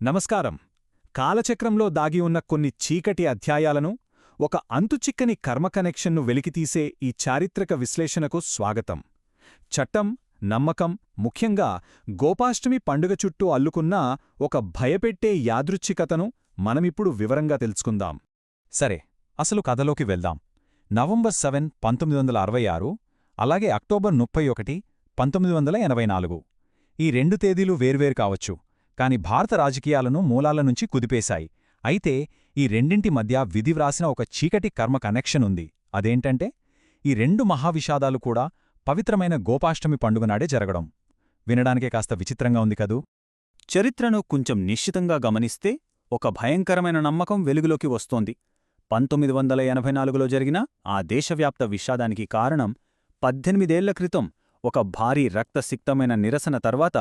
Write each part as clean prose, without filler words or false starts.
నమస్కారం. కాలచక్రంలో దాగి ఉన్న కొన్ని చీకటి అధ్యాయాలను, ఒక అంతుచిక్కని కర్మ కనెక్షన్ను వెలికితీసే ఈ చారిత్రక విశ్లేషణకు స్వాగతం. చట్టం, నమ్మకం, ముఖ్యంగా గోపాష్టమి పండుగ చుట్టూ అల్లుకున్న ఒక భయపెట్టే యాదృచ్ఛికతను మనమిప్పుడు వివరంగా తెలుసుకుందాం. సరే, అసలు కథలోకి వెళ్దాం. నవంబర్ 7, 1966, అలాగే అక్టోబర్ 31, 1984. ఈ రెండు తేదీలు వేర్వేరు కావచ్చు, కాని భారత రాజకీయాలను మూలాల నుంచి కుదిపేశాయి. అయితే ఈ రెండింటి మధ్య విధివ్రాసిన ఒక చీకటి కర్మ కనెక్షన్ ఉంది. అదేంటంటే, ఈ రెండు మహావిషాదాలు కూడా పవిత్రమైన గోపాష్టమి పండుగనాడే జరగడం. వినడానికే కాస్త విచిత్రంగా ఉంది కదూ. చరిత్రను కొంచెం నిశ్చితంగా గమనిస్తే ఒక భయంకరమైన నమ్మకం వెలుగులోకి వస్తోంది. 1984లో జరిగిన ఆ దేశవ్యాప్త విషాదానికి కారణం 18 ఏళ్ల క్రితం ఒక భారీ రక్తసిక్తమైన నిరసన తర్వాత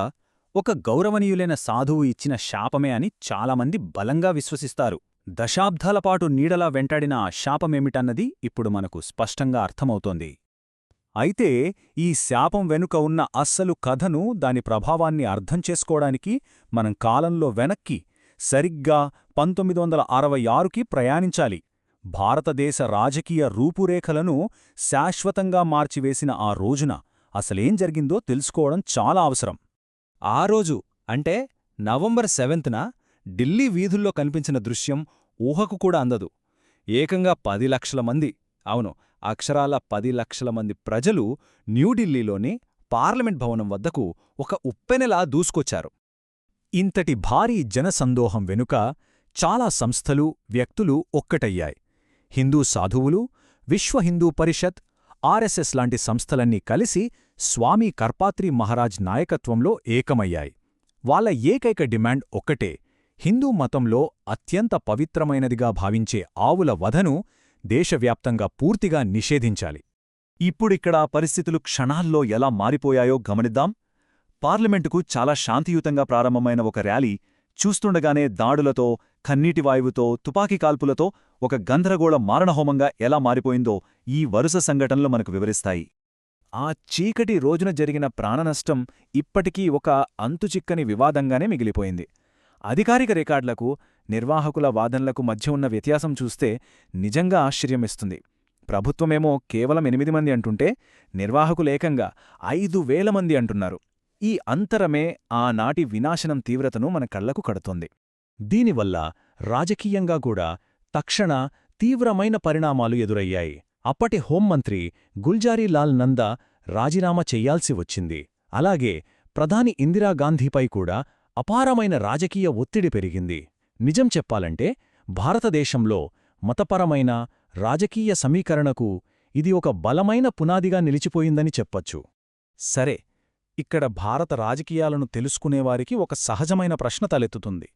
ఒక గౌరవనీయులైన సాధువు ఇచ్చిన శాపమే అని చాలామంది బలంగా విశ్వసిస్తారు. దశాబ్దాలపాటు నీడలా వెంటాడిన ఆ శాపమేమిటన్నది ఇప్పుడు మనకు స్పష్టంగా అర్థమవుతోంది. అయితే ఈ శాపం వెనుక ఉన్న అస్సలు కథను, దాని ప్రభావాన్ని అర్థం చేసుకోవడానికి మనం కాలంలో వెనక్కి సరిగ్గా 1966కి ప్రయాణించాలి. భారతదేశ రాజకీయ రూపురేఖలను శాశ్వతంగా మార్చివేసిన ఆ రోజున అసలేం జరిగిందో తెలుసుకోవడం చాలా అవసరం. ఆ రోజు అంటే నవంబర్ 7న ఢిల్లీ వీధుల్లో కనిపించిన దృశ్యం ఊహకు కూడా అందదు. ఏకంగా 10 లక్షల మంది, అవును, అక్షరాల 10 లక్షల మంది ప్రజలు న్యూఢిల్లీలోని పార్లమెంట్ భవనం వద్దకు ఒక ఉప్పెనెలా దూసుకొచ్చారు. ఇంతటి భారీ జనసందోహం వెనుక చాలా సంస్థలు, వ్యక్తులు ఒక్కటయ్యాయి. హిందూ సాధువులు, విశ్వ హిందూ పరిషత్, ఆర్ఎస్ఎస్ లాంటి సంస్థలన్నీ కలిసి స్వామి కర్పాత్రి మహారాజ్ నాయకత్వంలో ఏకమయ్యాయి. వాళ్ల ఏకైక డిమాండ్ ఒక్కటే: హిందూ మతంలో అత్యంత పవిత్రమైనదిగా భావించే ఆవుల వధను దేశవ్యాప్తంగా పూర్తిగా నిషేధించాలి. ఇప్పుడిక్కడ పరిస్థితులు క్షణాల్లో ఎలా మారిపోయాయో గమనిద్దాం. పార్లమెంటుకు చాలా శాంతియుతంగా ప్రారంభమైన ఒక ర్యాలీ చూస్తుండగానే దాడులతో, కన్నీటి వాయువుతో, తుపాకీ కాల్పులతో ఒక గందరగోళ మారణహోమంగా ఎలా మారిపోయిందో ఈ వరుస సంఘటనలు మనకు వివరిస్తాయి. ఆ చీకటి రోజున జరిగిన ప్రాణనష్టం ఇప్పటికీ ఒక అంతుచిక్కని వివాదంగానే మిగిలిపోయింది. అధికారిక రికార్డులకు, నిర్వాహకుల వాదనలకు మధ్య ఉన్న వ్యత్యాసం చూస్తే నిజంగా ఆశ్చర్యమిస్తుంది. ప్రభుత్వమేమో కేవలం 8 మంది అంటుంటే, నిర్వాహకులేకంగా 5,000 మంది అంటున్నారు. ఈ అంతరమే ఆనాటి వినాశనం తీవ్రతను మన కళ్లకు కడుతోంది. దీనివల్ల రాజకీయంగా కూడా తక్షణ తీవ్రమైన పరిణామాలు ఎదురయ్యాయి. అప్పటి హోంమంత్రి గుల్జారీలాల్ నందా రాజీనామా చెయ్యాల్సి వచ్చింది. అలాగే ప్రధాని ఇందిరాగాంధీపై కూడా అపారమైన రాజకీయ ఒత్తిడి పెరిగింది. నిజం చెప్పాలంటే భారతదేశంలో మతపరమైన, రాజకీయ సమీకరణకు ఇది ఒక బలమైన పునాదిగా నిలిచిపోయిందని చెప్పొచ్చు. సరే, ఇక్కడ భారత రాజకీయాలను తెలుసుకునేవారికి ఒక సహజమైన ప్రశ్న తలెత్తుతుంది.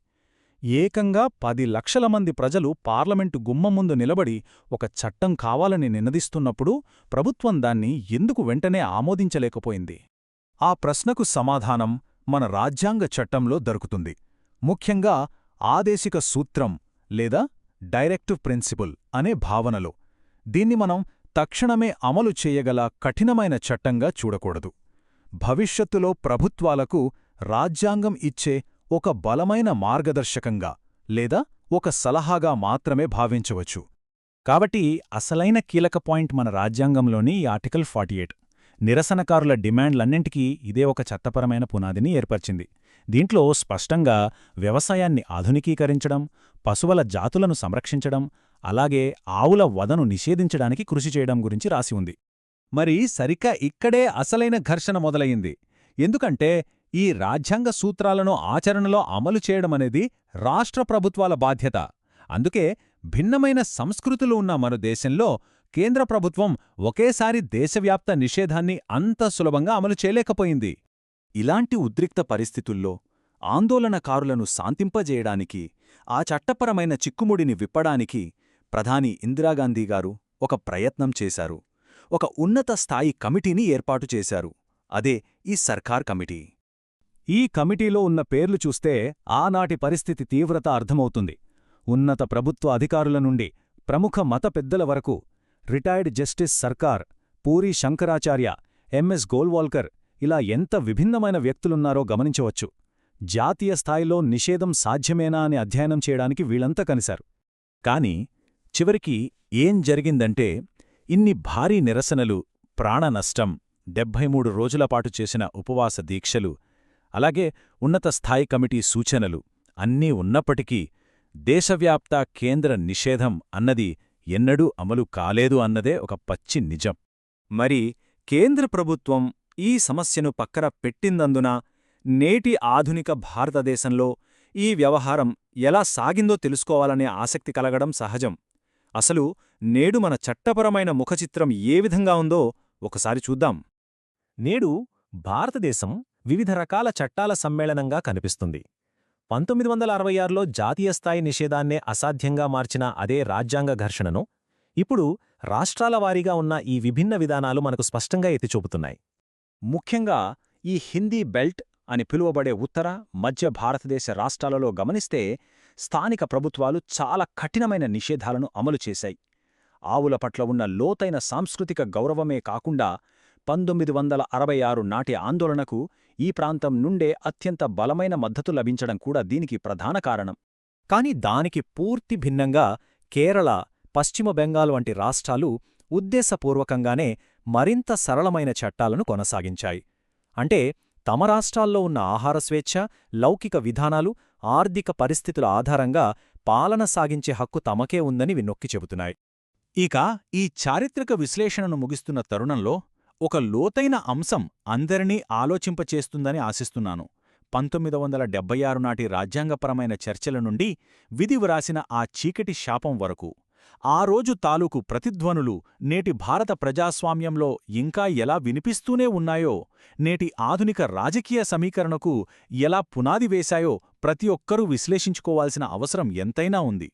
ఏకంగా 10 లక్షల మంది ప్రజలు పార్లమెంటు గుమ్మం ముందు నిలబడి ఒక చట్టం కావాలని నినదిస్తున్నప్పుడు ప్రభుత్వం దాన్ని ఎందుకు వెంటనే ఆమోదించలేకపోయింది? ఆ ప్రశ్నకు సమాధానం మన రాజ్యాంగ చట్టంలో దొరుకుతుంది. ముఖ్యంగా ఆదేశిక సూత్రం లేదా డైరెక్టివ్ ప్రిన్సిపుల్ అనే భావనలో. దీన్ని మనం తక్షణమే అమలు చేయగల కఠినమైన చట్టంగా చూడకూడదు. భవిష్యత్తులో ప్రభుత్వాలకు రాజ్యాంగం ఇచ్చే ఒక బలమైన మార్గదర్శకంగా లేదా ఒక సలహాగా మాత్రమే భావించవచ్చు. కాబట్టి అసలైన కీలక పాయింట్ మన రాజ్యాంగంలోని ఈ ఆర్టికల్ 48. నిరసనకారుల డిమాండ్లన్నింటికీ ఇదే ఒక చట్టపరమైన పునాదిని ఏర్పరిచింది. దీంట్లో స్పష్టంగా వ్యవసాయాన్ని ఆధునికీకరించడం, పశువుల జాతులను సంరక్షించడం, అలాగే ఆవుల వధను నిషేధించడానికి కృషి చేయడం గురించి రాసి ఉంది. మరి సరిగ్గా ఇక్కడే అసలైన ఘర్షణ మొదలయింది. ఎందుకంటే ఈ రాజ్యాంగ సూత్రాలను ఆచరణలో అమలు చేయడమనేది రాష్ట్ర ప్రభుత్వాల బాధ్యత. అందుకే భిన్నమైన సంస్కృతులు ఉన్న మన దేశంలో కేంద్ర ప్రభుత్వం ఒకేసారి దేశవ్యాప్త నిషేధాన్ని అంత సులభంగా అమలు చేయలేకపోయింది. ఇలాంటి ఉద్రిక్త పరిస్థితుల్లో ఆందోళనకారులను శాంతింపజేయడానికి, ఆ చట్టపరమైన చిక్కుముడిని విప్పడానికి ప్రధాని ఇందిరాగాంధీగారు ఒక ప్రయత్నం చేశారు. ఒక ఉన్నత స్థాయి కమిటీని ఏర్పాటు చేశారు. అదే ఈ సర్కార్ కమిటీ. ఈ కమిటీలో ఉన్న పేర్లు చూస్తే ఆనాటి పరిస్థితి తీవ్రత అర్థమవుతుంది. ఉన్నత ప్రభుత్వ అధికారుల నుండి ప్రముఖ మత పెద్దల వరకు, రిటైర్డ్ జస్టిస్ సర్కార్, పూరీ శంకరాచార్య, ఎంఎస్ గోల్వాల్కర్, ఇలా ఎంత విభిన్నమైన వ్యక్తులున్నారో గమనించవచ్చు. జాతీయ స్థాయిలో నిషేధం సాధ్యమేనా అని అధ్యయనం చేయడానికి వీళ్ళంతా కనిశారు. కాని చివరికి ఏం జరిగిందంటే, ఇన్ని భారీ నిరసనలు, ప్రాణనష్టం, 73 రోజులపాటు చేసిన ఉపవాస దీక్షలు, అలాగే ఉన్నత స్థాయి కమిటీ సూచనలు అన్నీ ఉన్నప్పటికీ దేశవ్యాప్త కేంద్ర నిషేధం అన్నది ఎన్నడూ అమలు కాలేదు అన్నదే ఒక పచ్చి నిజం. మరి కేంద్ర ప్రభుత్వం ఈ సమస్యను పక్కన పెట్టిందందున నేటి ఆధునిక భారతదేశంలో ఈ వ్యవహారం ఎలా సాగిందో తెలుసుకోవాలనే ఆసక్తి కలగడం సహజం. అసలు నేడు మన చట్టపరమైన ముఖచిత్రం ఏ విధంగా ఉందో ఒకసారి చూద్దాం. నేడు భారతదేశం వివిధ రకాల చట్టాల సమ్మేళనంగా కనిపిస్తుంది. 1966లో జాతీయస్థాయి నిషేధాన్నే అసాధ్యంగా మార్చిన అదే రాజ్యాంగ ఘర్షణను ఇప్పుడు రాష్ట్రాల వారీగా ఉన్న ఈ విభిన్న విధానాలు మనకు స్పష్టంగా ఎత్తిచూపుతున్నాయి. ముఖ్యంగా ఈ హిందీ బెల్ట్ అని పిలువబడే ఉత్తర, మధ్య భారతదేశ రాష్ట్రాలలో గమనిస్తే స్థానిక ప్రభుత్వాలు చాలా కఠినమైన నిషేధాలను అమలు చేశాయి. ఆవుల పట్ల ఉన్న లోతైన సాంస్కృతిక గౌరవమే కాకుండా 1966 నాటి ఆందోళనకు ఈ ప్రాంతం నుండే అత్యంత బలమైన మద్దతు లభించడం కూడా దీనికి ప్రధాన కారణం. కాని దానికి పూర్తి భిన్నంగా కేరళ, పశ్చిమ బెంగాల్ వంటి రాష్ట్రాలు ఉద్దేశపూర్వకంగానే మరింత సరళమైన చట్టాలను కొనసాగించాయి. అంటే తమ రాష్ట్రాల్లో ఉన్న ఆహార స్వేచ్ఛ, లౌకిక విధానాలు, ఆర్థిక పరిస్థితుల ఆధారంగా పాలన సాగించే హక్కు తమకే ఉందని నొక్కి చెబుతున్నాయి. ఇక ఈ చారిత్రక విశ్లేషణను ముగిస్తున్న తరుణంలో ఒక లోతైన అంశం అందరినీ ఆలోచింపచేస్తుందని ఆశిస్తున్నాను. 1976 నాటి రాజ్యాంగపరమైన చర్చల నుండి విధి వ్రాసిన ఆ చీకటి శాపం వరకు ఆ రోజు తాలూకు ప్రతిధ్వనులు నేటి భారత ప్రజాస్వామ్యంలో ఇంకా ఎలా వినిపిస్తూనే ఉన్నాయో, నేటి ఆధునిక రాజకీయ సమీకరణకు ఎలా పునాది వేశాయో ప్రతి ఒక్కరూ విశ్లేషించుకోవాల్సిన అవసరం ఎంతైనా ఉంది.